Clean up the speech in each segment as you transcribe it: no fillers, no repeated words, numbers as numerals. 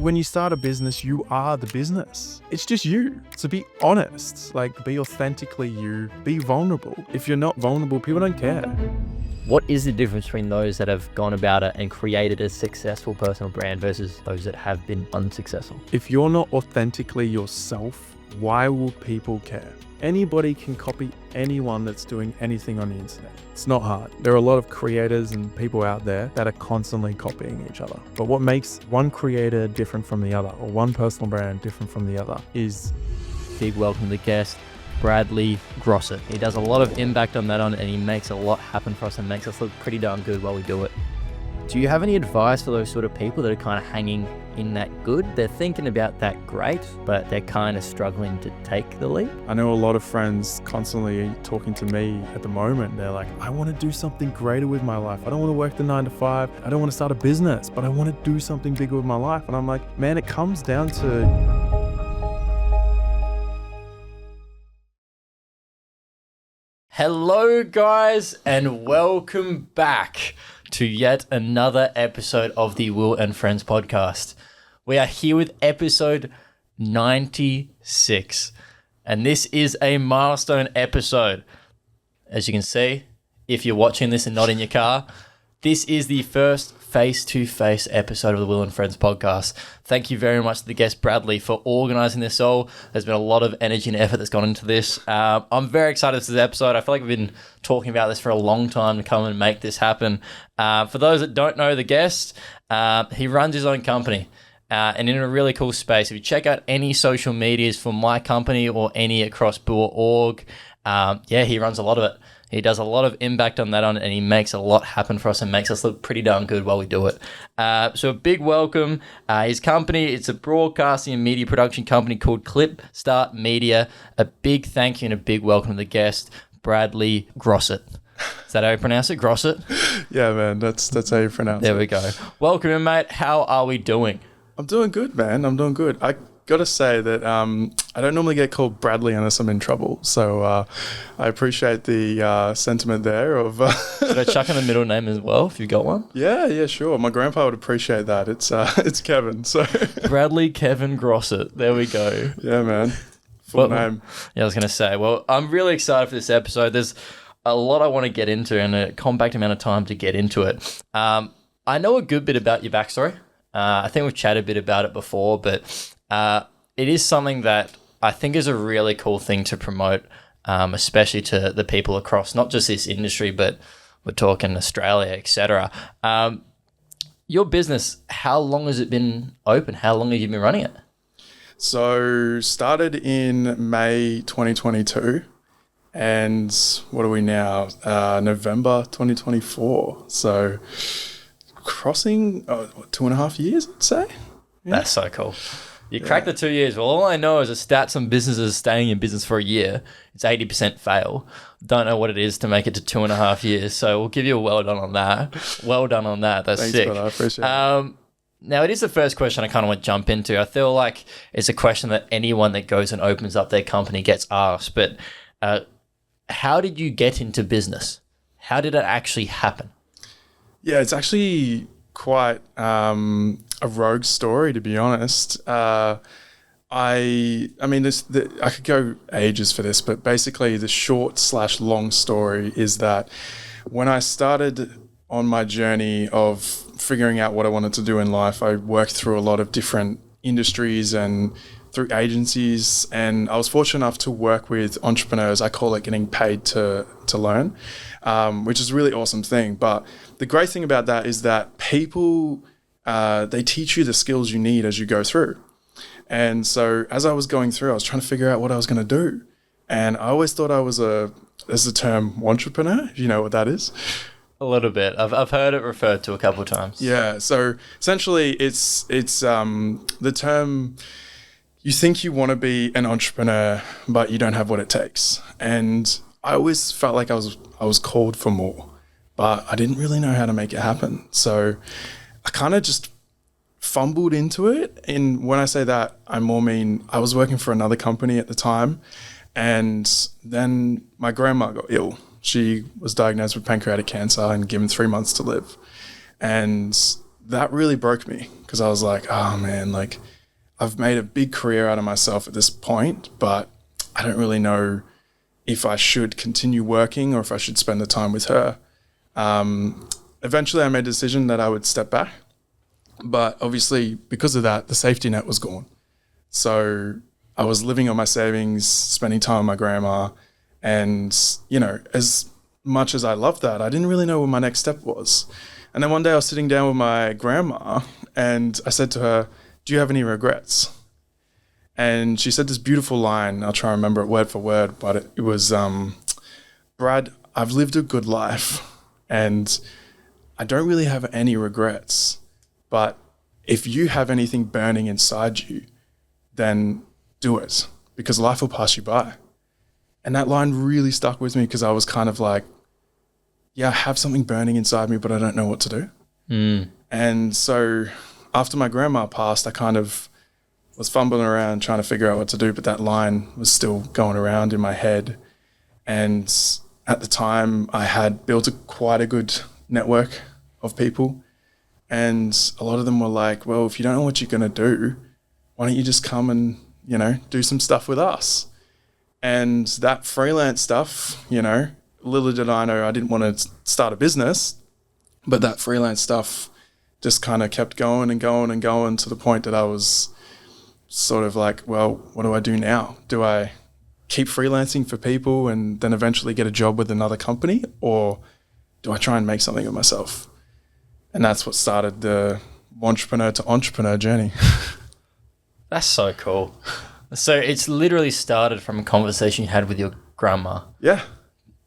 When you start a business, you are the business. It's just you. So be honest, like be authentically you, be vulnerable. If you're not vulnerable, people don't care. What is the difference between those that have gone about it and created a successful personal brand versus those that have been unsuccessful? If you're not authentically yourself, why will people care? Anybody can copy anyone that's doing anything on the internet. It's not hard. There are a lot of creators and people out there that are constantly copying each other. But what makes one creator different from the other, or one personal brand different from the other, is... Big welcome to the guest, Bradley Grosset. He does a lot of impact on that and he makes a lot happen for us and makes us look pretty darn good while we do it. Do you have any advice for those sort of people that are kind of hanging in that good? They're thinking about that great, but they're kind of struggling to take the leap. I know a lot of friends constantly talking to me at the moment. They're like, I want to do something greater with my life. I don't want to work the 9 to 5. I don't want to start a business, but I want to do something bigger with my life. And I'm like, man, it comes down to... Hello guys, and welcome back to yet another episode of the Will and Friends podcast. We are here with episode 96, and this is a milestone episode. As you can see, if you're watching this and not in your car, this is the first face-to-face episode of the Will and Friends podcast. Thank you very much to the guest Bradley for organising this all. There's been a lot of energy and effort that's gone into this. I'm very excited for this episode. I feel like we've been talking about this for a long time to come and make this happen. For those that don't know the guest, he runs his own company and in a really cool space. If you check out any social medias for my company or any across Bua.org, he runs a lot of it. He does a lot of impact on that and he makes a lot happen for us and makes us look pretty darn good while we do it. So a big welcome. His company, it's a broadcasting and media production company called Clipstart Media. A big thank you and a big welcome to the guest, Bradley Grosset. Is that how you pronounce it? Grosset? Yeah, man, that's how you pronounce it. There we go. Welcome in, mate. How are we doing? I'm doing good, man. I'm doing good. I gotta say that I don't normally get called Bradley unless I'm in trouble. So I appreciate the sentiment there of... Should I chuck in the middle name as well if you've got one? Yeah, sure. My grandpa would appreciate that. It's Kevin. So Bradley Kevin Grossett. There we go. Yeah, man. Full name. Yeah, I was going to say, well, I'm really excited for this episode. There's a lot I want to get into and a compact amount of time to get into it. I know a good bit about your backstory. I think we've chatted a bit about it before, but it is something that I think is a really cool thing to promote, especially to the people across not just this industry, but we're talking Australia, etc. Your business, how long has it been open? How long have you been running it? So started in May 2022 and what are we now? November 2024. So crossing 2.5 years, I'd say. Yeah. That's so cool. You cracked the 2 years. Well, all I know is a stat some businesses staying in business for a year, it's 80% fail. Don't know what it is to make it to 2.5 years. So we'll give you a well done on that. Well done on that. That's Thanks, sick. Brother. I appreciate it. Now, it is the first question I kind of want to jump into. I feel like it's a question that anyone that goes and opens up their company gets asked. But how did you get into business? How did it actually happen? Yeah, it's actually quite a rogue story, to be honest. I could go ages for this, but basically the short/long story is that when I started on my journey of figuring out what I wanted to do in life, I worked through a lot of different industries and through agencies, and I was fortunate enough to work with entrepreneurs. I call it getting paid to learn, which is a really awesome thing. But the great thing about that is that people, they teach you the skills you need as you go through. And so as I was going through, I was trying to figure out what I was going to do. And I always thought I was there's the term entrepreneur, if you know what that is. A little bit. I've heard it referred to a couple of times. Yeah. So essentially it's the term, you think you want to be an entrepreneur, but you don't have what it takes. And I always felt like I was called for more, but I didn't really know how to make it happen. So I kind of just fumbled into it. And when I say that, I more mean I was working for another company at the time. And then my grandma got ill. She was diagnosed with pancreatic cancer and given 3 months to live. And that really broke me because I was like, oh man, like I've made a big career out of myself at this point, but I don't really know if I should continue working or if I should spend the time with her. Eventually I made a decision that I would step back, but obviously because of that, the safety net was gone. So I was living on my savings, spending time with my grandma, and, you know, as much as I loved that, I didn't really know what my next step was. And then one day I was sitting down with my grandma and I said to her, do you have any regrets? And she said this beautiful line, I'll try and remember it word for word, but it was, Brad, I've lived a good life and I don't really have any regrets, but if you have anything burning inside you, then do it because life will pass you by. And that line really stuck with me because I was kind of like, yeah, I have something burning inside me, but I don't know what to do. And so after my grandma passed, I kind of was fumbling around trying to figure out what to do, but that line was still going around in my head. And at the time, I had built quite a good network of people. And a lot of them were like, well, if you don't know what you're going to do, why don't you just come and, you know, do some stuff with us? And that freelance stuff, you know, little did I know I didn't want to start a business, but that freelance stuff just kind of kept going and going and going to the point that I was sort of like, well, what do I do now? Do I keep freelancing for people and then eventually get a job with another company, or do I try and make something of myself? And that's what started the entrepreneur to entrepreneur journey. That's so cool. So it's literally started from a conversation you had with your grandma. Yeah.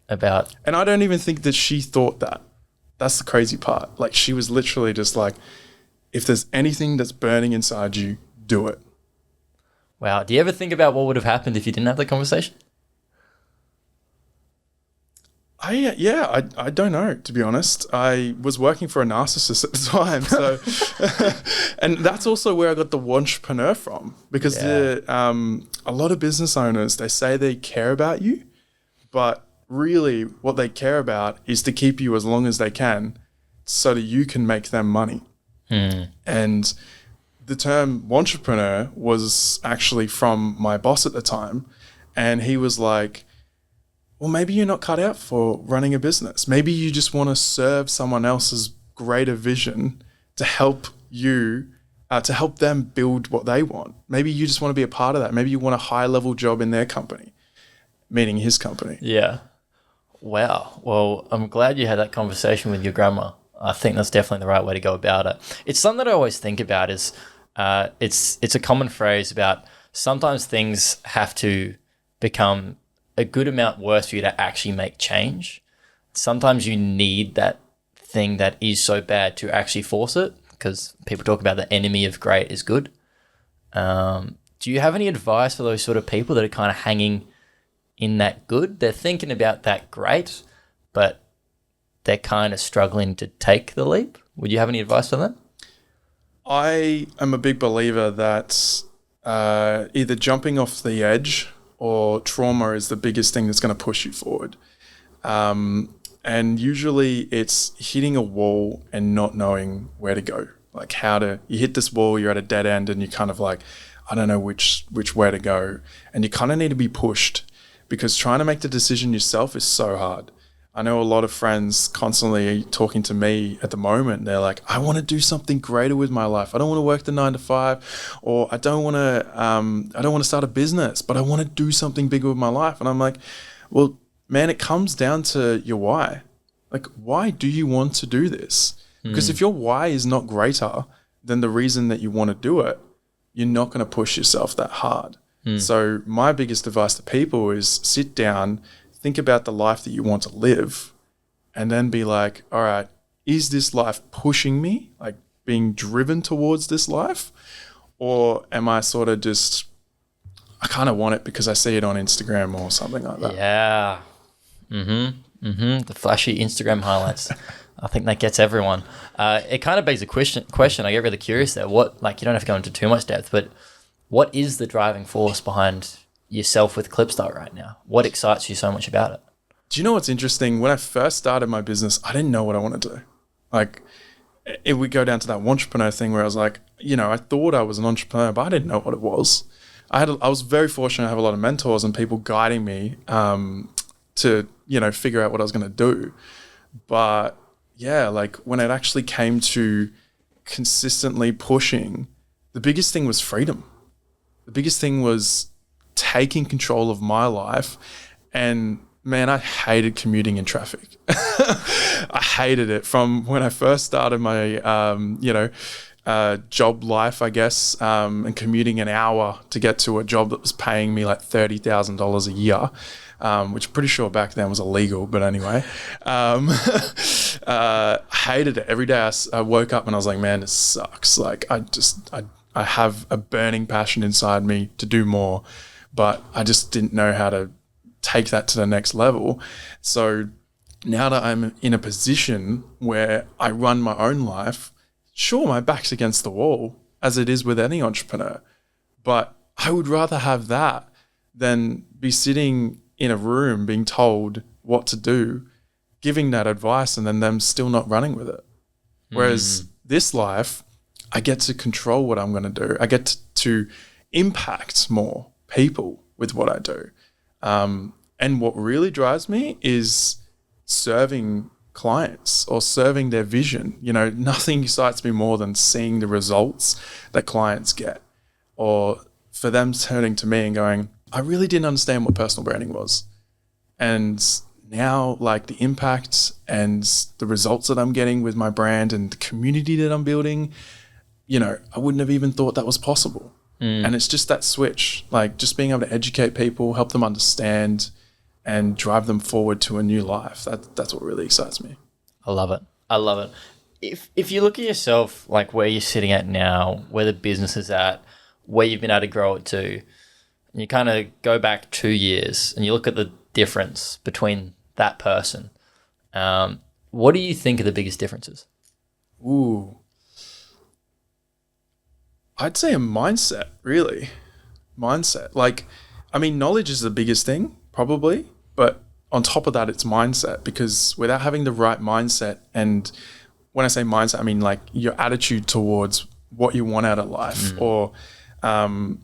About. And I don't even think that she thought that. That's the crazy part. Like, she was literally just like, if there's anything that's burning inside you, do it. Wow. Do you ever think about what would have happened if you didn't have the conversation? I don't know, to be honest. I was working for a narcissist at the time, so and that's also where I got the entrepreneur from, because a lot of business owners, they say they care about you, but really what they care about is to keep you as long as they can so that you can make them money. And the term entrepreneur was actually from my boss at the time, and he was like, well, maybe you're not cut out for running a business. Maybe you just want to serve someone else's greater vision to help you, to help them build what they want. Maybe you just want to be a part of that. Maybe you want a high-level job in their company, meaning his company. Yeah. Wow. Well, I'm glad you had that conversation with your grandma. I think that's definitely the right way to go about it. It's something that I always think about is it's a common phrase about sometimes things have to become a good amount worse for you to actually make change. Sometimes you need that thing that is so bad to actually force it, because people talk about the enemy of great is good. Do you have any advice for those sort of people that are kind of hanging in that good? They're thinking about that great, but they're kind of struggling to take the leap. Would you have any advice for them? I am a big believer that either jumping off the edge or trauma is the biggest thing that's going to push you forward. And usually it's hitting a wall and not knowing where to go. Like you hit this wall, you're at a dead end and you're kind of like, I don't know which way to go. And you kind of need to be pushed, because trying to make the decision yourself is so hard. I know a lot of friends constantly talking to me at the moment. They're like, I want to do something greater with my life. I don't want to work the 9 to 5, or I don't want to start a business, but I want to do something bigger with my life. And I'm like, well, man, it comes down to your why. Like, why do you want to do this? Because if your why is not greater than the reason that you want to do it, you're not going to push yourself that hard. So my biggest advice to people is sit down, think about the life that you want to live, and then be like, all right, is this life pushing me, like being driven towards this life? Or am I sort of just, I kind of want it because I see it on Instagram or something like that? Yeah. The flashy Instagram highlights. I think that gets everyone. It kind of begs a question. I get really curious there. What, like, you don't have to go into too much depth, but what is the driving force behind yourself with Clipstart right now? What excites you so much about it? Do you know what's interesting? When I first started my business, I didn't know what I wanted to do. Like, it would go down to that entrepreneur thing where I was like, I thought I was an entrepreneur, but I didn't know what it was. I was very fortunate to have a lot of mentors and people guiding me to, figure out what I was going to do. But yeah, like when it actually came to consistently pushing, the biggest thing was freedom. The biggest thing was taking control of my life. And man, I hated commuting in traffic. I hated it from when I first started my, job life, I guess, and commuting an hour to get to a job that was paying me like $30,000 a year, which I'm pretty sure back then was illegal. But anyway, hated it. Every day I woke up and I was like, man, this sucks. Like I have a burning passion inside me to do more, but I just didn't know how to take that to the next level. So now that I'm in a position where I run my own life, sure, my back's against the wall, as it is with any entrepreneur, but I would rather have that than be sitting in a room being told what to do, giving that advice, and then them still not running with it. Whereas this life, I get to control what I'm going to do. I get to impact more people with what I do. And what really drives me is serving clients or serving their vision. Nothing excites me more than seeing the results that clients get, or for them turning to me and going, I really didn't understand what personal branding was. And now, like, the impact and the results that I'm getting with my brand and the community that I'm building, I wouldn't have even thought that was possible. And it's just that switch, like just being able to educate people, help them understand, and drive them forward to a new life. That's what really excites me. I love it. If you look at yourself, like where you're sitting at now, where the business is at, where you've been able to grow it to, and you kind of go back 2 years and you look at the difference between that person, what do you think are the biggest differences? Ooh. I'd say a mindset, really. Mindset. Like, I mean, knowledge is the biggest thing, probably. But on top of that, it's mindset, because without having the right mindset, and when I say mindset, I mean like your attitude towards what you want out of life, or, who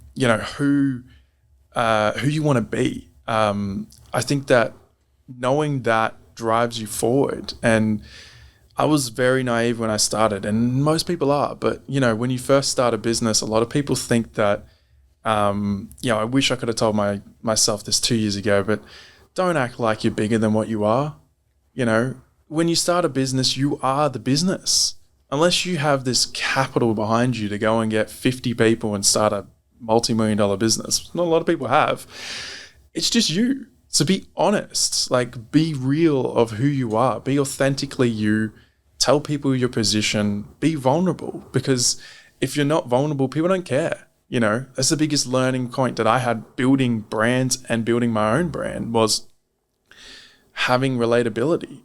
you want to be. I think that knowing that drives you forward. And I was very naive when I started, and most people are. But, when you first start a business, a lot of people think that, I wish I could have told myself this 2 years ago, but don't act like you're bigger than what you are. When you start a business, you are the business. Unless you have this capital behind you to go and get 50 people and start a multi-million-dollar business. Not a lot of people have. It's just you. So be honest, like be real of who you are, be authentically you, tell people your position, be vulnerable, because if you're not vulnerable, people don't care. That's the biggest learning point that I had building brands and building my own brand, was having relatability,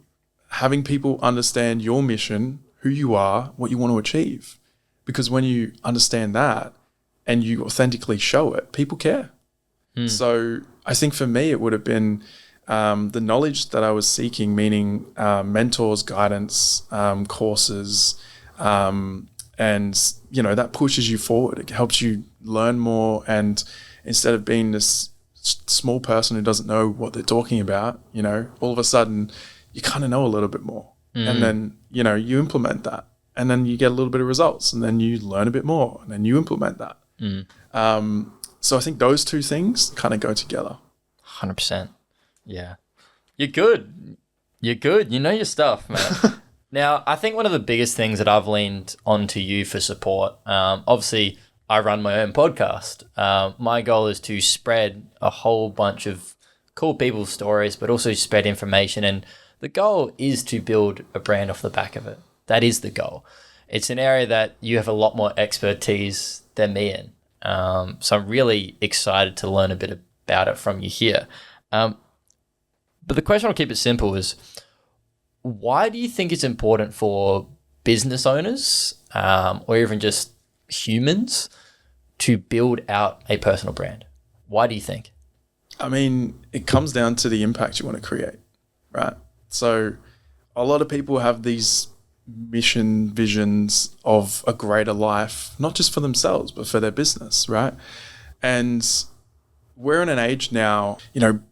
having people understand your mission, who you are, what you want to achieve. Because when you understand that and you authentically show it, people care. So I think for me, it would have been the knowledge that I was seeking, meaning mentors, guidance, courses, and, that pushes you forward. It helps you learn more. And instead of being this small person who doesn't know what they're talking about, all of a sudden you kind of know a little bit more. And then, you implement that. And then you get a little bit of results. And then you learn a bit more. And then you implement that. So I think those two things kind of go together. 100%. Yeah. You're good. You know your stuff, man. Now, I think one of the biggest things that I've leaned onto you for support, obviously I run my own podcast. My goal is to spread a whole bunch of cool people's stories, but also spread information. And the goal is to build a brand off the back of it. That is the goal. It's an area that you have a lot more expertise than me in. So I'm really excited to learn a bit about it from you here. But the question, I'll keep it simple, is why do you think it's important for business owners, or even just humans, to build out a personal brand? Why do you think? I mean, it comes down to the impact you want to create, right? So a lot of people have these mission visions of a greater life, not just for themselves, but for their business, right? And we're in an age now,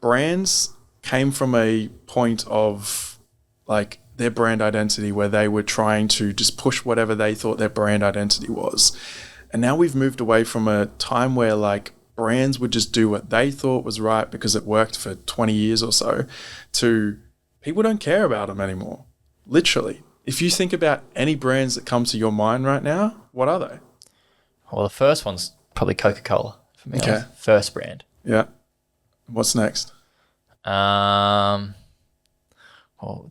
brands came from a point of like their brand identity where they were trying to just push whatever they thought their brand identity was. And now we've moved away from a time where like brands would just do what they thought was right because it worked for 20 years or so, to people don't care about them anymore. Literally. If you think about any brands that come to your mind right now, what are they? Well, the first one's probably Coca-Cola for me. Okay. First brand. Yeah. What's next? Well,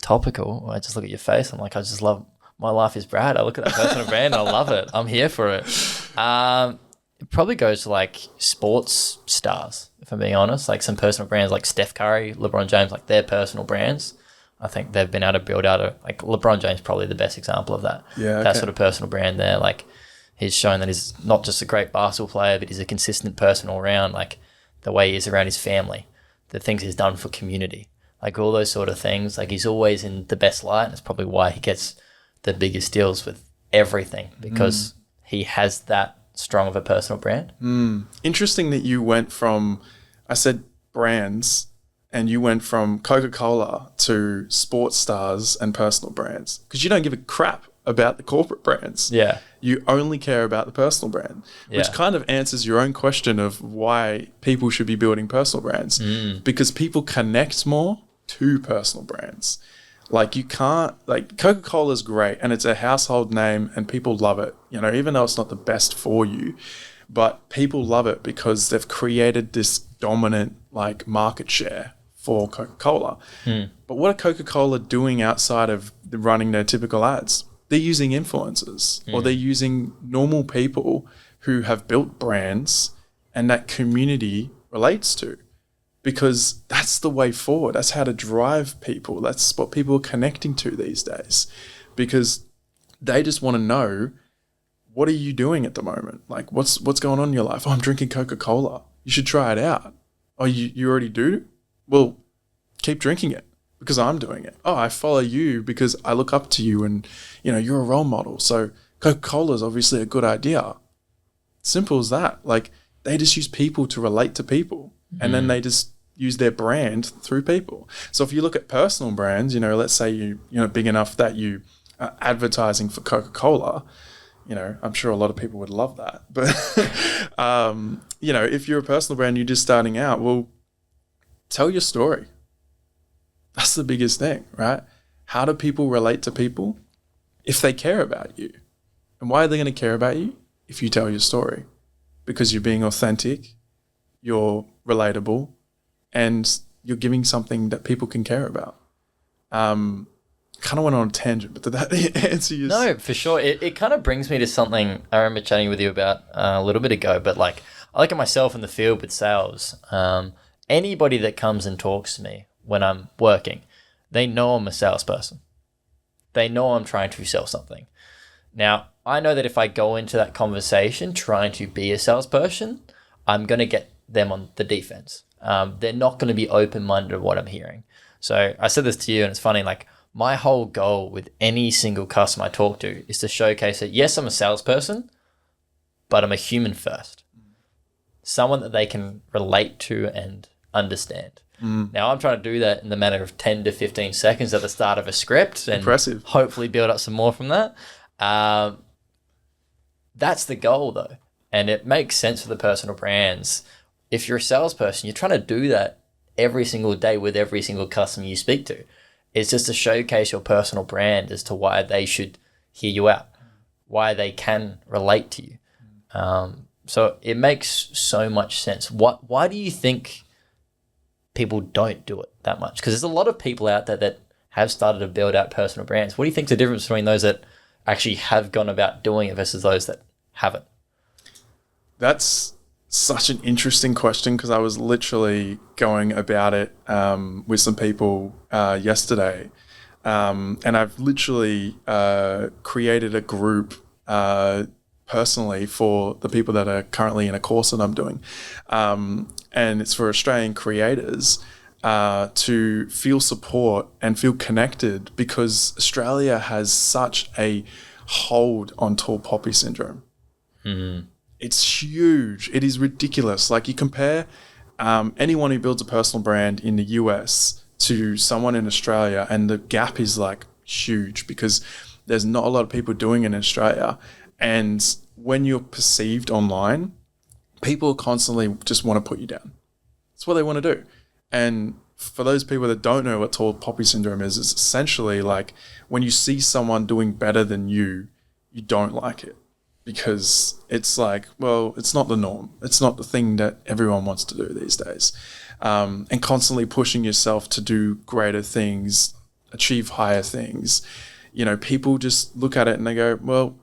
topical. I just look at your face. I'm like, I just love my life is Brad. I look at that personal brand and I love it. I'm here for it. It probably goes to like sports stars, if I'm being honest. Like some personal brands like Steph Curry, LeBron James, like their personal brands. I think they've been able to build out like LeBron James, probably the best example of that. Yeah, that sort of personal brand there. Like he's shown that he's not just a great basketball player, but he's a consistent person all around. Like the way he is around his family, the things he's done for community, like all those sort of things. Like he's always in the best light, and it's probably why he gets the biggest deals with everything, because he has that strong of a personal brand. Interesting that you went from, I said brands, and you went from Coca-Cola to sports stars and personal brands, because you don't give a crap about the corporate brands. Yeah. You only care about the personal brand, which kind of answers your own question of why people should be building personal brands, because people connect more to personal brands. Like you can't, like Coca-Cola is great and it's a household name and people love it, even though it's not the best for you, but people love it because they've created this dominant like market share for Coca-Cola. But what are Coca-Cola doing outside of running their typical ads? They're using influencers or they're using normal people who have built brands and that community relates to, because that's the way forward. That's how to drive people. That's what people are connecting to these days, because they just want to know, what are you doing at the moment? Like what's going on in your life? Oh, I'm drinking Coca-Cola. You should try it out. Oh, you already do? Well, keep drinking it because I'm doing it. Oh, I follow you because I look up to you and, you're a role model. So Coca-Cola is obviously a good idea. Simple as that. Like they just use people to relate to people, and then they just use their brand through people. So if you look at personal brands, let's say you're big enough that you are advertising for Coca-Cola, I'm sure a lot of people would love that. But, if you're a personal brand, you're just starting out, well, tell your story. That's the biggest thing, right? How do people relate to people? If they care about you. And why are they going to care about you? If you tell your story. Because you're being authentic, you're relatable, and you're giving something that people can care about. Kind of went on a tangent, but did that answer you? No, for sure. It kind of brings me to something I remember chatting with you about a little bit ago, but like I look at myself in the field with sales. Anybody that comes and talks to me when I'm working, they know I'm a salesperson. They know I'm trying to sell something. Now, I know that if I go into that conversation trying to be a salesperson, I'm going to get them on the defense. They're not going to be open-minded to what I'm hearing. So I said this to you, and it's funny, like my whole goal with any single customer I talk to is to showcase that, yes, I'm a salesperson, but I'm a human first. Someone that they can relate to and understand. Now, I'm trying to do that in the matter of 10 to 15 seconds at the start of a script, and hopefully build up some more from that. That's the goal, though. And it makes sense for the personal brands. If you're a salesperson, you're trying to do that every single day with every single customer you speak to. It's just to showcase your personal brand as to why they should hear you out, why they can relate to you. So it makes so much sense. Why do you think people don't do it that much? Because there's a lot of people out there that have started to build out personal brands. What do you think is the difference between those that actually have gone about doing it versus those that haven't? That's such an interesting question, because I was literally going about it with some people yesterday. And I've literally created a group personally for the people that are currently in a course that I'm doing. And it's for Australian creators. to feel support and feel connected, because Australia has such a hold on tall poppy syndrome. It's huge. It is ridiculous. Like, you compare anyone who builds a personal brand in the US to someone in Australia, and the gap is like huge, because there's not a lot of people doing it in Australia. And when you're perceived online, people constantly just want to put you down. That's what they want to do. And for those people that don't know what tall poppy syndrome is, it's essentially like when you see someone doing better than you, you don't like it, because it's like, well, it's not the norm. It's not the thing that everyone wants to do these days. And constantly pushing yourself to do greater things, achieve higher things. You know, people just look at it and they go, well,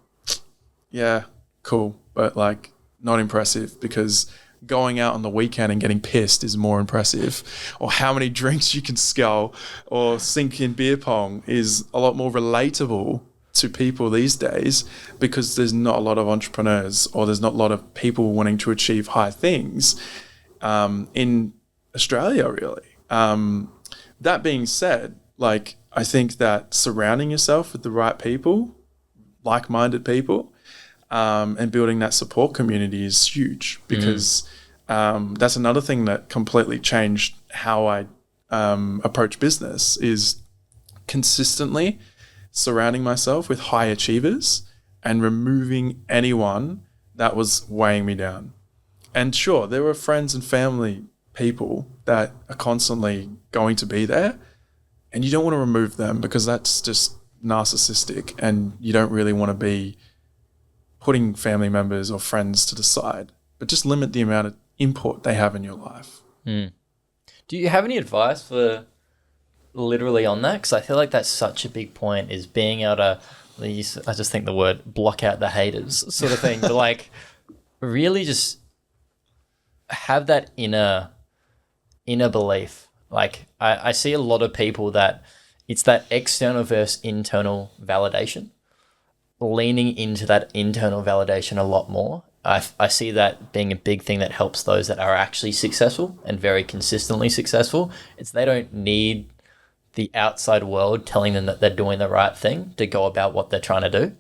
yeah, cool, but like not impressive, because going out on the weekend and getting pissed is more impressive, or how many drinks you can scull or sink in beer pong is a lot more relatable to people these days, because there's not a lot of entrepreneurs, or there's not a lot of people wanting to achieve high things in Australia, really. That being said, like, I think that surrounding yourself with the right people, like-minded people, and building that support community is huge, because that's another thing that completely changed how I approach business, is consistently surrounding myself with high achievers and removing anyone that was weighing me down. And sure, there were friends and family people that are constantly going to be there, and you don't want to remove them, because that's just narcissistic, and you don't really want to be putting family members or friends to the side, but just limit the amount of input they have in your life. Do you have any advice for literally on that? Because I feel like that's such a big point, is being able to, I just think the word block out the haters sort of thing, but like really just have that inner belief. Like I see a lot of people that it's that external versus internal validation, leaning into that internal validation a lot more. I see that being a big thing that helps those that are actually successful and very consistently successful. It's they don't need the outside world telling them that they're doing the right thing to go about what they're trying to do.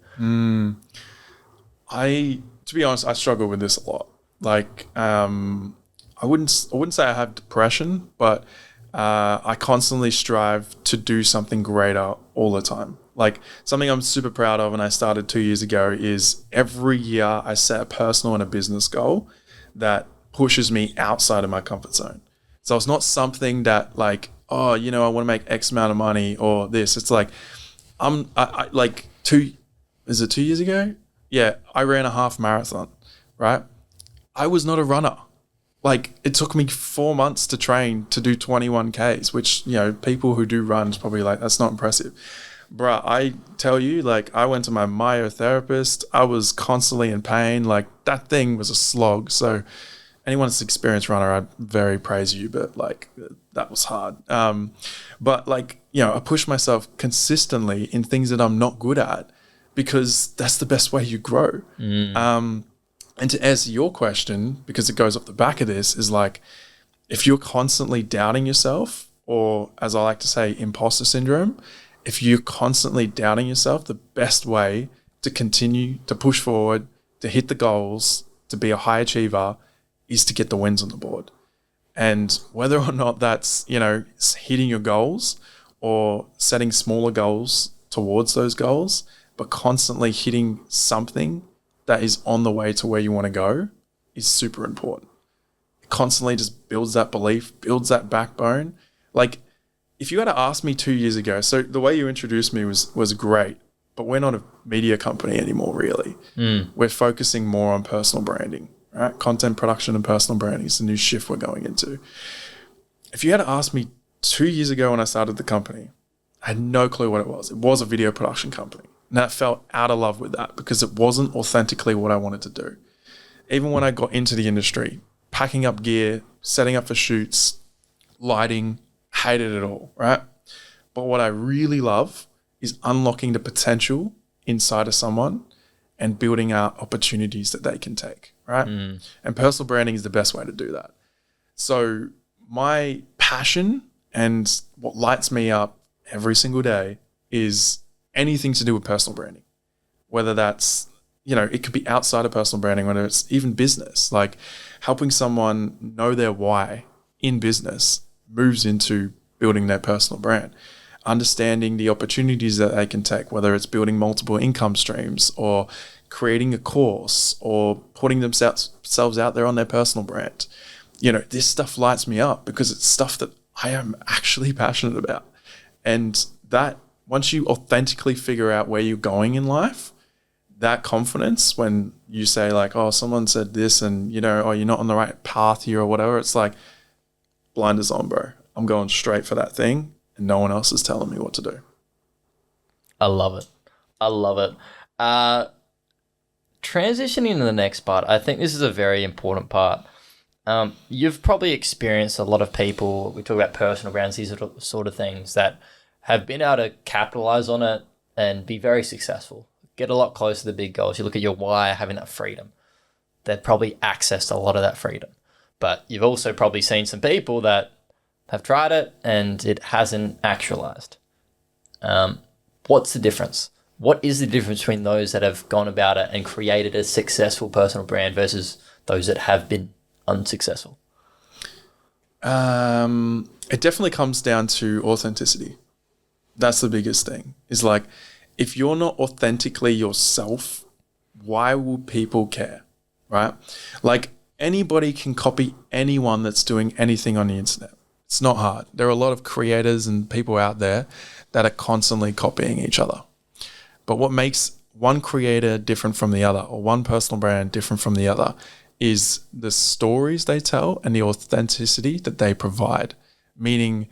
To be honest, I struggle with this a lot. Like, I wouldn't say I have depression, but I constantly strive to do something greater all the time. Like, something I'm super proud of, and I started 2 years ago, is every year I set a personal and a business goal that pushes me outside of my comfort zone. So it's not something that like, oh, you know, I want to make X amount of money or this. It's like, I like 2 years ago? Yeah, I ran a half marathon, right? I was not a runner. Like, it took me 4 months to train to do 21 Ks, which, you know, people who do runs probably like, that's not impressive. Bruh, I tell you, like, I went to my myotherapist. I was constantly in pain. Like, that thing was a slog. So anyone that's an experienced runner, I very praise you, but like, that was hard. But like, you know, I push myself consistently in things that I'm not good at, because that's the best way you grow. And to answer your question, because it goes off the back of this, is like, if you're constantly doubting yourself, or as I like to say, imposter syndrome, if you're constantly doubting yourself, the best way to continue to push forward, to hit the goals, to be a high achiever, is to get the wins on the board. And whether or not that's, you know, hitting your goals or setting smaller goals towards those goals, but constantly hitting something that is on the way to where you want to go, is super important. It constantly just builds that belief, builds that backbone. Like, if you had to ask me 2 years ago, so the way you introduced me was great, but we're not a media company anymore, really. We're focusing more on personal branding, right? Content production and personal branding is the new shift we're going into. If you had to ask me 2 years ago when I started the company, I had no clue what it was. It was a video production company. And I felt out of love with that, because it wasn't authentically what I wanted to do. Even when I got into the industry, packing up gear, setting up for shoots, lighting, hated it all, right? But what I really love is unlocking the potential inside of someone and building out opportunities that they can take, right? And personal branding is the best way to do that. So my passion And what lights me up every single day is anything to do with personal branding, whether that's, it could be outside of personal branding, whether it's even business, like helping someone know their why in business moves into building their personal brand, understanding the opportunities that they can take, whether it's building multiple income streams or creating a course or putting themselves out there on their personal brand. This stuff lights me up because it's stuff that I am actually passionate about. And that once you authentically figure out where you're going in life, that confidence when you say like, oh, someone said this and, oh, you're not on the right path here or whatever, it's like blinders on, bro. I'm going straight for that thing and no one else is telling me what to do. I love it. Transitioning to the next part, I think this is a very important part. You've probably experienced a lot of people, we talk about personal brands, these sort of things that have been able to capitalize on it and be very successful, get a lot closer to the big goals. You look at your why, having that freedom. They've probably accessed a lot of that freedom. But you've also probably seen some people that have tried it and it hasn't actualized. What's the difference? What is the difference between those that have gone about it and created a successful personal brand versus those that have been unsuccessful? It definitely comes down to authenticity. That's the biggest thing. Is like, if you're not authentically yourself, why will people care, right? Like anybody can copy anyone that's doing anything on the internet. It's not hard. There are a lot of creators and people out there that are constantly copying each other. But what makes one creator different from the other or one personal brand different from the other is the stories they tell and the authenticity that they provide. Meaning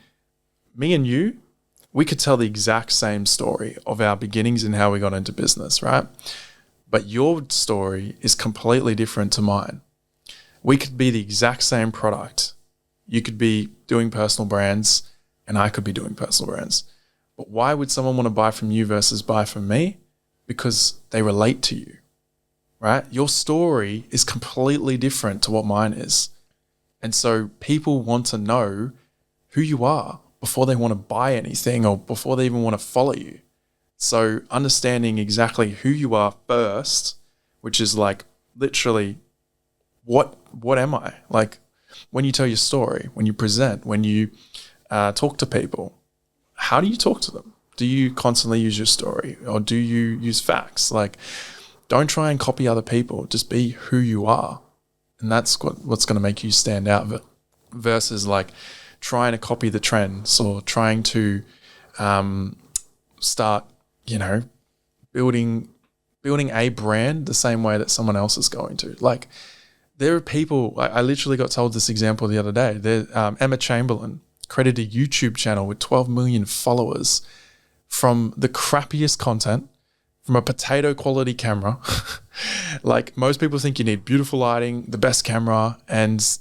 me and you, we could tell the exact same story of our beginnings and how we got into business, right? But your story is completely different to mine. We could be the exact same product. You could be doing personal brands and I could be doing personal brands. But why would someone want to buy from you versus buy from me? Because they relate to you, right? Your story is completely different to what mine is. And so people want to know who you are before they want to buy anything or before they even want to follow you. So understanding exactly who you are first, which is like literally what am I? Like when you tell your story, when you present, when you talk to people, how do you talk to them? Do you constantly use your story or do you use facts? Like don't try and copy other people. Just be who you are. And that's what's going to make you stand out versus like trying to copy the trends or trying to start, building a brand the same way that someone else is going to. Like there are people, I literally got told this example the other day. Emma Chamberlain created a YouTube channel with 12 million followers from the crappiest content, from a potato quality camera. Like most people think you need beautiful lighting, the best camera, and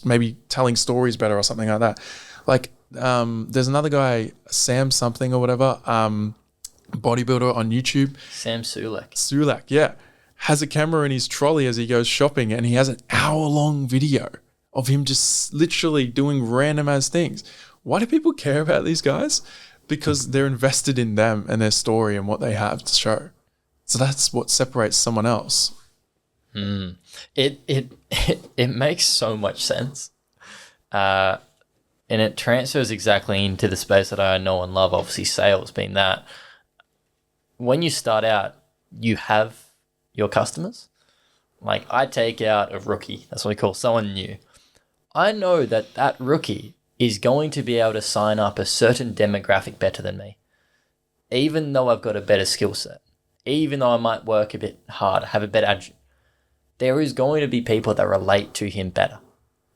maybe telling stories better or something like that. Like there's another guy, Sam something or whatever, bodybuilder on YouTube. Sam Sulek. Sulek, yeah. Has a camera in his trolley as he goes shopping and he has an hour-long video of him just literally doing random ass things. Why do people care about these guys? Because they're invested in them and their story and what they have to show. So that's what separates someone else. It makes so much sense. And it transfers exactly into the space that I know and love, obviously sales being that. When you start out, you have your customers. Like I take out a rookie, that's what we call someone new. I know that rookie is going to be able to sign up a certain demographic better than me, even though I've got a better skill set, even though I might work a bit harder, have a better there is going to be people that relate to him better.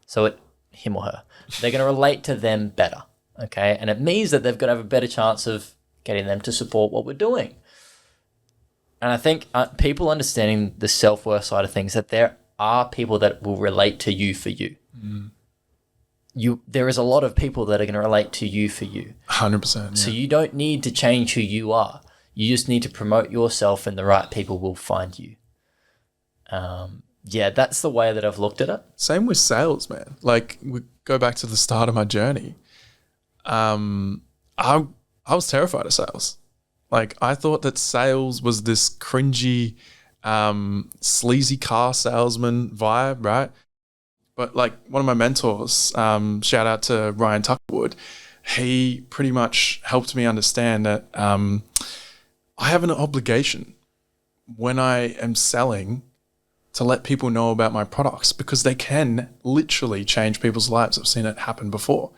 So him or her, they're going to relate to them better. Okay. And it means that they've got to have a better chance of getting them to support what we're doing. And I think people understanding the self-worth side of things, that there are people that will relate to you for you. There is a lot of people that are going to relate to you for you. 100%. Yeah. So you don't need to change who you are. You just need to promote yourself and the right people will find you. Yeah, that's the way that I've looked at it. Same with sales, man. Like, we go back to the start of my journey. I was terrified of sales. Like, I thought that sales was this cringy, sleazy car salesman vibe, right? But like one of my mentors, shout out to Ryan Tuckerwood, he pretty much helped me understand that I have an obligation when I am selling to let people know about my products, because they can literally change people's lives. I've seen it happen before.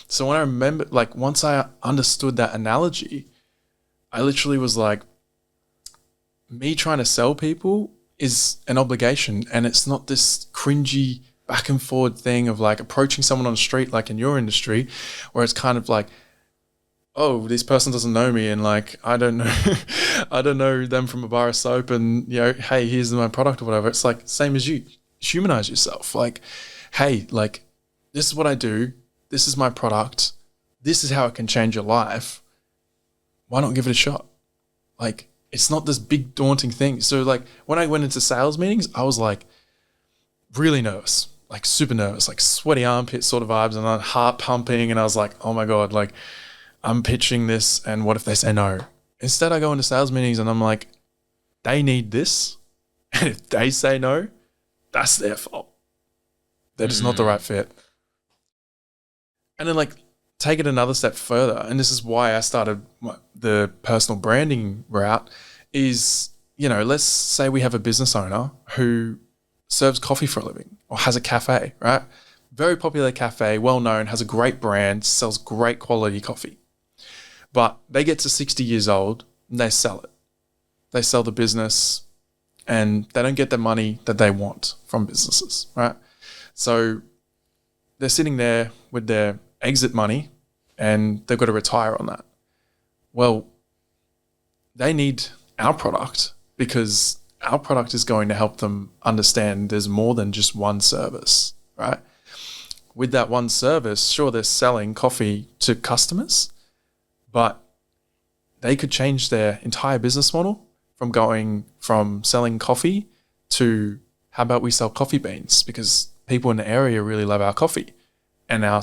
So when I remember, like, once I understood that analogy, I literally was like, me trying to sell people is an obligation, and it's not this cringy back and forward thing of like approaching someone on the street, like in your industry, where it's kind of like, oh, this person doesn't know me, and like, I don't know, I don't know them from a bar of soap, and hey, here's my product or whatever. It's like, same as you, humanize yourself. Like, hey, like, this is what I do. This is my product. This is how it can change your life. Why not give it a shot? Like, it's not this big daunting thing. So like, when I went into sales meetings, I was like really nervous, like super nervous, like sweaty armpit sort of vibes, and heart pumping. And I was like, oh my God, like, I'm pitching this, and what if they say no? Instead, I go into sales meetings and I'm like, they need this. And if they say no, that's their fault. They're just not the right fit. And then like, take it another step further. And this is why I started the personal branding route is, let's say we have a business owner who serves coffee for a living or has a cafe, right? Very popular cafe, well known, has a great brand, sells great quality coffee. But they get to 60 years old and they sell it. They sell the business and they don't get the money that they want from businesses, right? So they're sitting there with their exit money and they've got to retire on that. Well, they need our product because our product is going to help them understand there's more than just one service, right? With that one service, sure, they're selling coffee to customers, but they could change their entire business model from going from selling coffee to how about we sell coffee beans, because people in the area really love our coffee, and our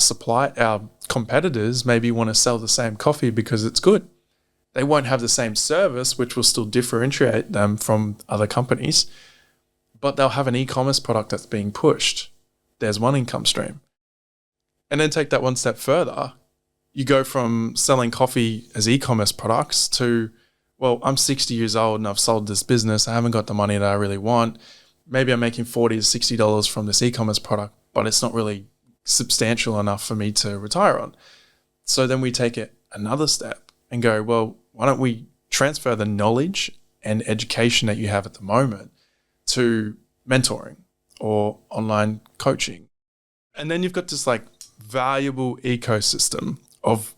competitors maybe want to sell the same coffee because it's good. They won't have the same service, which will still differentiate them from other companies, but they'll have an e-commerce product that's being pushed. There's one income stream. And then take that one step further. You go from selling coffee as e-commerce products to, well, I'm 60 years old and I've sold this business. I haven't got the money that I really want. Maybe I'm making $40 to $60 from this e-commerce product, but it's not really substantial enough for me to retire on. So then we take it another step and go, well, why don't we transfer the knowledge and education that you have at the moment to mentoring or online coaching? And then you've got this like valuable ecosystem of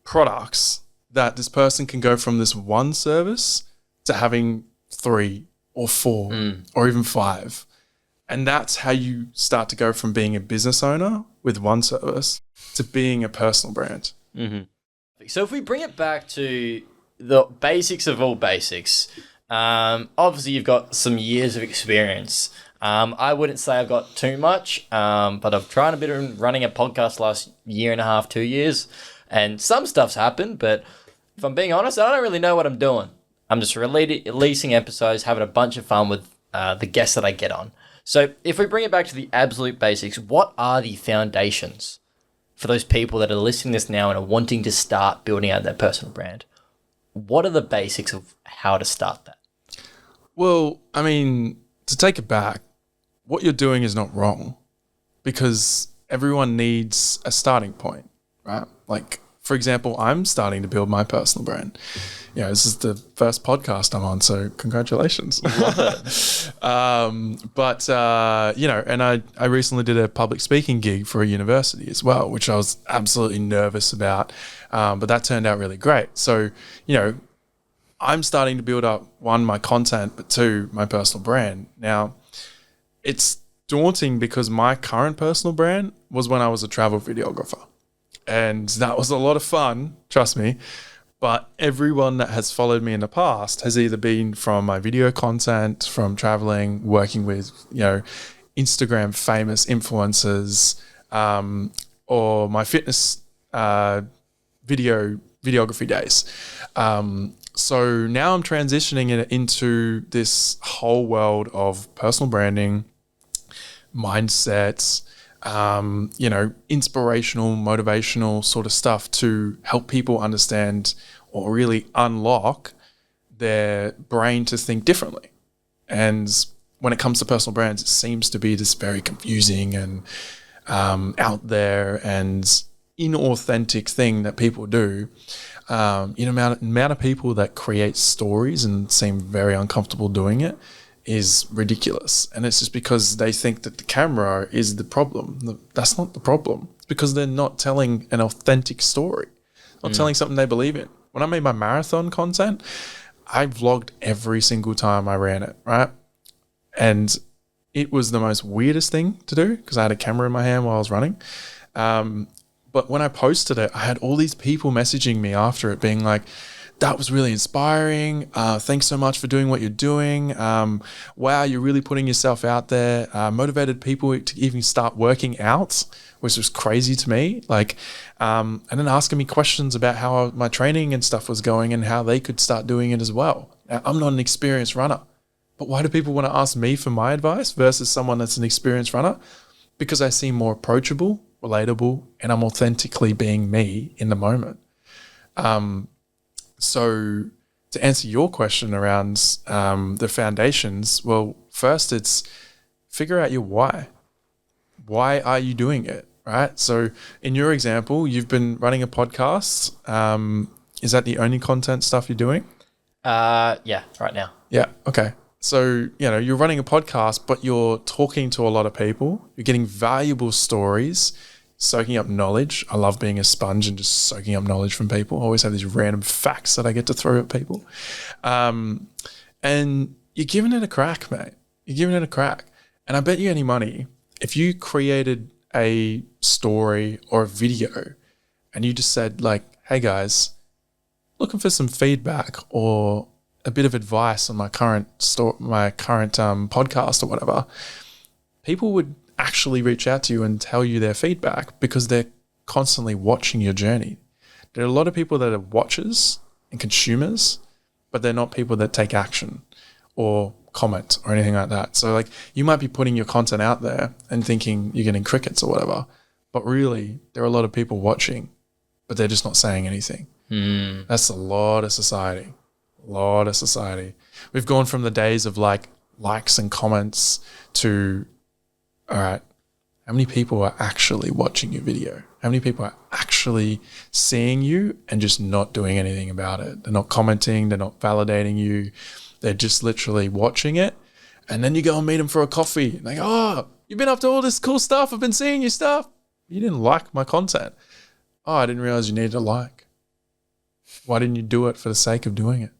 products that this person can go from this one service to having 3 or 4 or even 5. And that's how you start to go from being a business owner with one service to being a personal brand. Mm-hmm. So if we bring it back to the basics of all basics, obviously you've got some years of experience. I wouldn't say I've got too much, but I've tried a bit of running a podcast last year and a half, 2 years, and some stuff's happened, but if I'm being honest, I don't really know what I'm doing. I'm just releasing episodes, having a bunch of fun with the guests that I get on. So if we bring it back to the absolute basics, what are the foundations for those people that are listening to this now and are wanting to start building out their personal brand? What are the basics of how to start that? Well, I mean, to take it back, what you're doing is not wrong, because everyone needs a starting point, right? Like, for example, I'm starting to build my personal brand. This is the first podcast I'm on, so congratulations. Love it. And I recently did a public speaking gig for a university as well, which I was absolutely nervous about, but that turned out really great. So, I'm starting to build up, 1, my content, but 2, my personal brand. Now, it's daunting because my current personal brand was when I was a travel videographer. And that was a lot of fun, trust me. But everyone that has followed me in the past has either been from my video content, from traveling, working with, Instagram famous influencers, or my fitness videography days. So now I'm transitioning it into this whole world of personal branding, mindsets, inspirational, motivational sort of stuff to help people understand or really unlock their brain to think differently. And when it comes to personal brands, it seems to be this very confusing and out there and inauthentic thing that people do. Amount of people that create stories and seem very uncomfortable doing it is ridiculous. And it's just because they think that the camera is the problem. That's not the problem. It's because they're not telling an authentic story, not telling something they believe in. When I made my marathon content, I vlogged every single time I ran it, right? And it was the most weirdest thing to do because I had a camera in my hand while I was running. But when I posted it, I had all these people messaging me after it being like, that was really inspiring. Thanks so much for doing what you're doing. Wow, you're really putting yourself out there. Motivated people to even start working out, which was crazy to me. And then asking me questions about how my training and stuff was going and how they could start doing it as well. Now, I'm not an experienced runner, but why do people want to ask me for my advice versus someone that's an experienced runner? Because I seem more approachable, relatable, and I'm authentically being me in the moment. So to answer your question around the foundations, well, first it's figure out your why. Why are you doing it, right? So in your example, you've been running a podcast. Is that the only content stuff you're doing? Yeah, right now. Yeah, okay. So, you're running a podcast, but you're talking to a lot of people. You're getting valuable stories, soaking up knowledge. I love being a sponge and just soaking up knowledge from people. I always have these random facts that I get to throw at people. And you're giving it a crack, mate. You're giving it a crack. And I bet you any money, if you created a story or a video and you just said hey guys, looking for some feedback or a bit of advice on my current podcast or whatever, people would actually reach out to you and tell you their feedback because they're constantly watching your journey. There are a lot of people that are watchers and consumers, but they're not people that take action or comment or anything like that. So you might be putting your content out there and thinking you're getting crickets or whatever, but really there are a lot of people watching, but they're just not saying anything. That's a lot of society. We've gone from the days of likes and comments to, all right, how many people are actually watching your video? How many people are actually seeing you and just not doing anything about it? They're not commenting. They're not validating you. They're just literally watching it. And then you go and meet them for a coffee. And they go, oh, you've been up to all this cool stuff. I've been seeing your stuff. You didn't like my content. Oh, I didn't realize you needed a like. Why didn't you do it for the sake of doing it?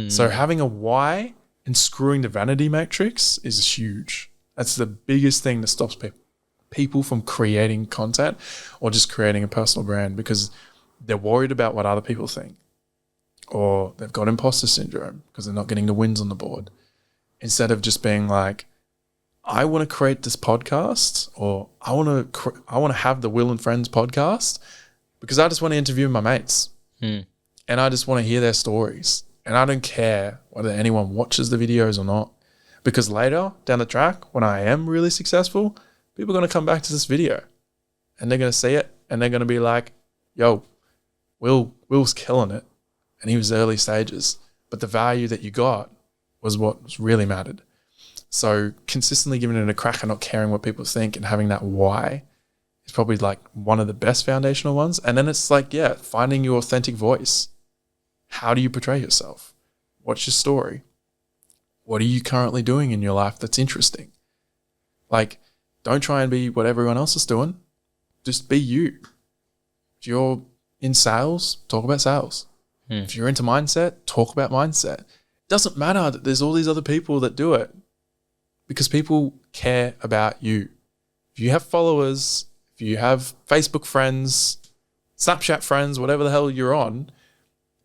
So having a why and screwing the vanity matrix is huge. That's the biggest thing that stops people from creating content or just creating a personal brand because they're worried about what other people think or they've got imposter syndrome because they're not getting the wins on the board. Instead of just being I want to create this podcast or I want to have the Will and Friends podcast because I just want to interview my mates and I just want to hear their stories. And I don't care whether anyone watches the videos or not, because later down the track, when I am really successful, people are going to come back to this video and they're going to see it and they're going to be like, yo, Will's killing it. And he was early stages, but the value that you got was what really mattered. So consistently giving it a crack and not caring what people think and having that why is probably one of the best foundational ones. And then it's finding your authentic voice. How do you portray yourself? What's your story? What are you currently doing in your life that's interesting? Don't try and be what everyone else is doing. Just be you. If you're in sales, talk about sales. If you're into mindset, talk about mindset. It doesn't matter that there's all these other people that do it because people care about you. If you have followers, if you have Facebook friends, Snapchat friends, whatever the hell you're on,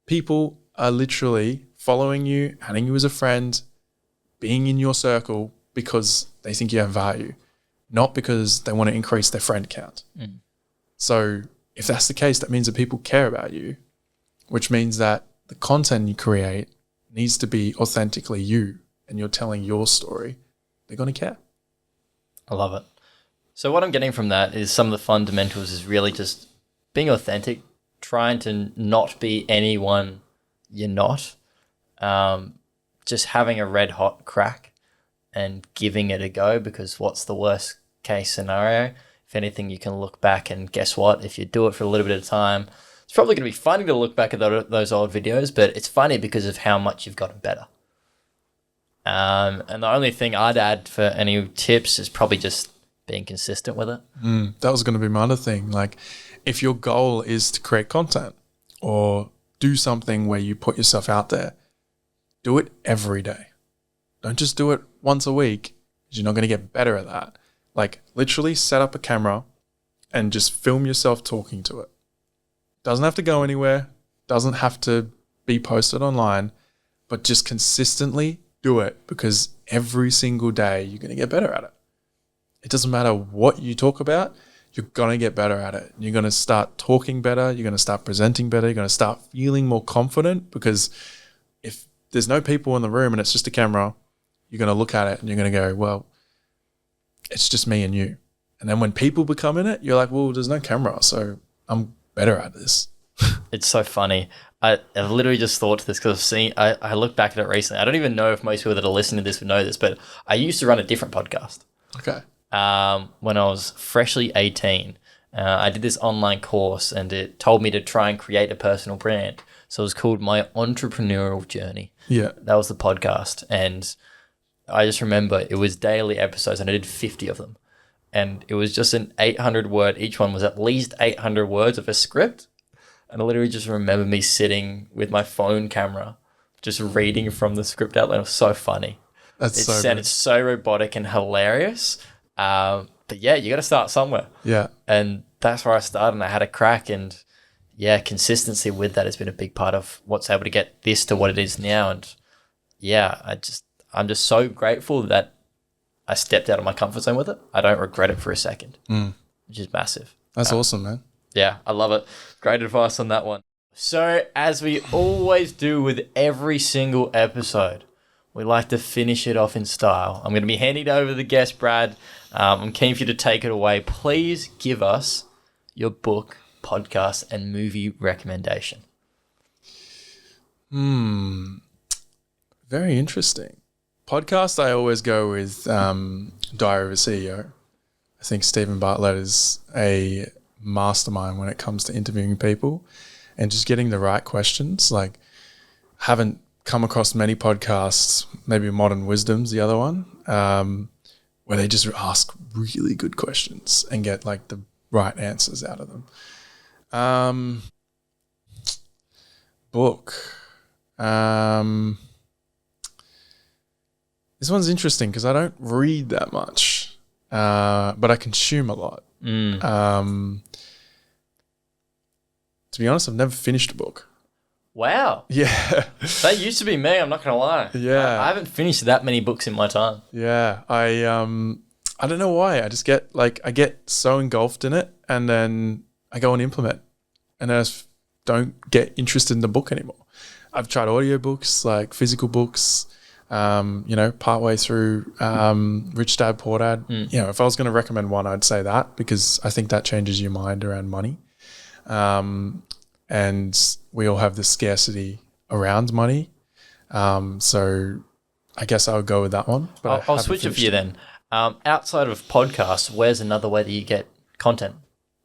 People are literally following you, adding you as a friend, being in your circle because they think you have value, not because they want to increase their friend count. So if that's the case, that means that people care about you, which means that the content you create needs to be authentically you and you're telling your story. They're going to care. I love it. So what I'm getting from that is some of the fundamentals is really just being authentic, trying to not be anyone you're not, just having a red hot crack and giving it a go, because what's the worst case scenario? If anything, you can look back and guess what? If you do it for a little bit of time, it's probably going to be funny to look back at those old videos, but it's funny because of how much you've gotten better. And the only thing I'd add for any tips is probably just being consistent with it. That was going to be my other thing. Like, if your goal is to create content or do something where you put yourself out there, do it every day. Don't just do it once a week, because you're not going to get better at that. Like, literally set up a camera and just film yourself talking to it. Doesn't have to go anywhere. Doesn't have to be posted online, but just consistently do it, because every single day you're going to get better at it. It doesn't matter what you talk about, you're going to get better at it. You're going to start talking better. You're going to start presenting better. You're going to start feeling more confident, because if there's no people in the room and it's just a camera, you're going to look at it and you're going to go, well, it's just me and you. And then when people become in it, you're like, well, there's no camera, so I'm better at this. It's so funny. I've literally just thought to this because I looked back at it recently. I don't even know if most people that are listening to this would know this, but I used to run a different podcast. Okay. When I was freshly 18, I did this online course and it told me to try and create a personal brand. So it was called My Entrepreneurial Journey. Yeah. That was the podcast. And I just remember it was daily episodes and I did 50 of them. And it was just an 800 word, each one was at least 800 words of a script. And I literally just remember me sitting with my phone camera, just reading from the script out loud. It was so funny. It sounded so robotic and hilarious. But yeah, you got to start somewhere. Yeah. And that's where I started and I had a crack. And yeah, consistency with that has been a big part of what's able to get this to what it is now. And yeah, I'm just so grateful that I stepped out of my comfort zone with it. I don't regret it for a second, which is massive. That's awesome, man. Yeah, I love it. Great advice on that one. So, as we always do with every single episode, we like to finish it off in style. I'm going to be handing it over to the guest, Brad. I'm keen for you to take it away. Please give us your book, podcast, and movie recommendation. Very interesting. Podcast, I always go with Diary of a CEO. I think Stephen Bartlett is a mastermind when it comes to interviewing people and just getting the right questions. Like, haven't come across many podcasts, maybe Modern Wisdom's the other one, where they just ask really good questions and get like the right answers out of them. Book. This one's interesting because I don't read that much, but I consume a lot. To be honest, I've never finished a book. Wow. Yeah. That used to be me, I'm not going to lie. Yeah. I haven't finished that many books in my time. Yeah. I don't know why. I just get I get so engulfed in it and then I go and implement and then I just don't get interested in the book anymore. I've tried audiobooks, like physical books, partway through Rich Dad, Poor Dad. If I was going to recommend one, I'd say that because I think that changes your mind around money. And we all have this scarcity around money. So I guess I would go with that one. But I'll switch it for you then. Outside of podcasts, where's another way that you get content?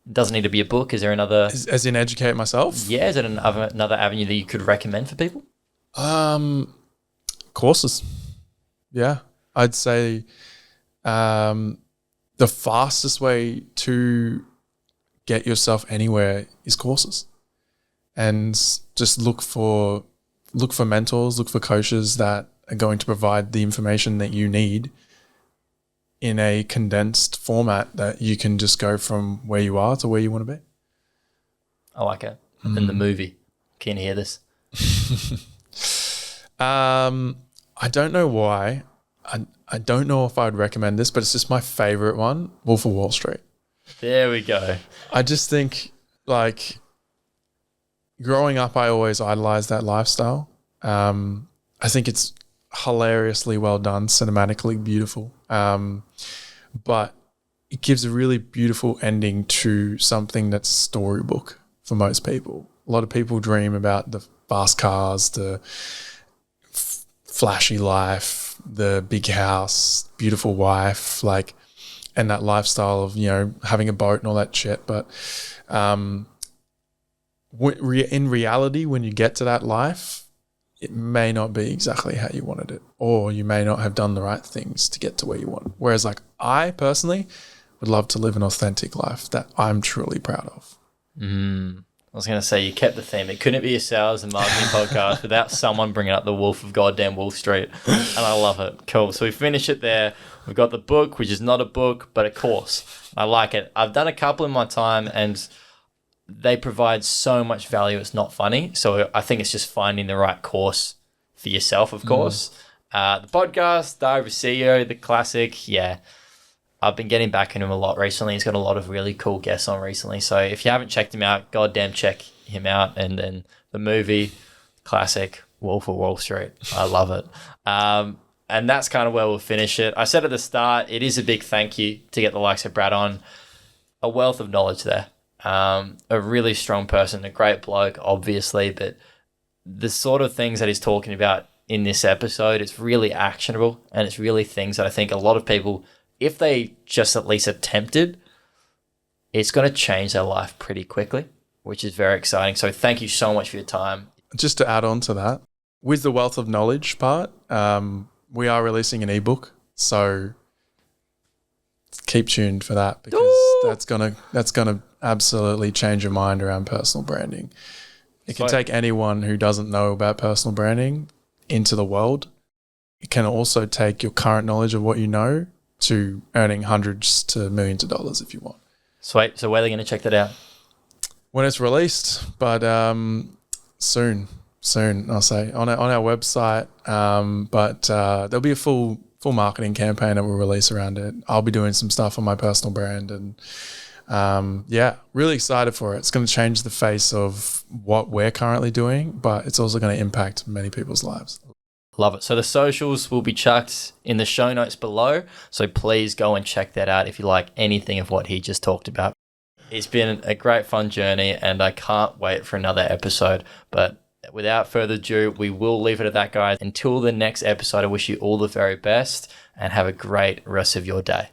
It doesn't need to be a book. Is there another... As in educate myself? Yeah, is it another avenue that you could recommend for people? Courses. Yeah. I'd say the fastest way to get yourself anywhere is courses. And just look for mentors, look for coaches that are going to provide the information that you need in a condensed format that you can just go from where you are to where you want to be. I like it. In the movie. Keen to hear this. I don't know why. I don't know if I'd recommend this, but it's just my favorite one, Wolf of Wall Street. There we go. I just think, like, growing up, I always idolized that lifestyle. I think it's hilariously well done, cinematically beautiful. But it gives a really beautiful ending to something that's a storybook for most people. A lot of people dream about the fast cars, the flashy life, the big house, beautiful wife, like, and that lifestyle of, having a boat and all that shit. But in reality, when you get to that life, it may not be exactly how you wanted it, or you may not have done the right things to get to where you want. Whereas, like, I personally would love to live an authentic life that I'm truly proud of. I was going to say, you kept the theme. It couldn't be a sales and marketing podcast without someone bringing up the Wolf of goddamn Wall Street. And I love it. Cool. So we finish it there. We've got the book, which is not a book, but a course. I like it. I've done a couple in my time, and they provide so much value. It's not funny. So I think it's just finding the right course for yourself, of course. The podcast, Diary of a CEO, the classic. Yeah. I've been getting back into him a lot recently. He's got a lot of really cool guests on recently. So if you haven't checked him out, goddamn check him out. And then the movie, classic, Wolf of Wall Street. I love it. And that's kind of where we'll finish it. I said at the start, it is a big thank you to get the likes of Brad on. A wealth of knowledge there. A really strong person, a great bloke, obviously. But the sort of things that he's talking about in this episode, it's really actionable. And it's really things that I think a lot of people, if they just at least attempted, it's going to change their life pretty quickly, which is very exciting. So thank you so much for your time. Just to add on to that, with the wealth of knowledge part, we are releasing an ebook. So keep tuned for that, because that's gonna absolutely change your mind around personal branding. It can take anyone who doesn't know about personal branding into the world. It can also take your current knowledge of what you know to earning hundreds to millions of dollars if you want. Sweet. So where are they going to check that out? When it's released, but soon, I'll say, on our website. But there'll be a full marketing campaign that we'll release around it. I'll be doing some stuff on my personal brand, and really excited for it. It's going to change the face of what we're currently doing, but it's also going to impact many people's lives. Love it. So the socials will be chucked in the show notes below. So please go and check that out if you like anything of what he just talked about. It's been a great fun journey, and I can't wait for another episode. But without further ado, we will leave it at that, guys. Until the next episode, I wish you all the very best and have a great rest of your day.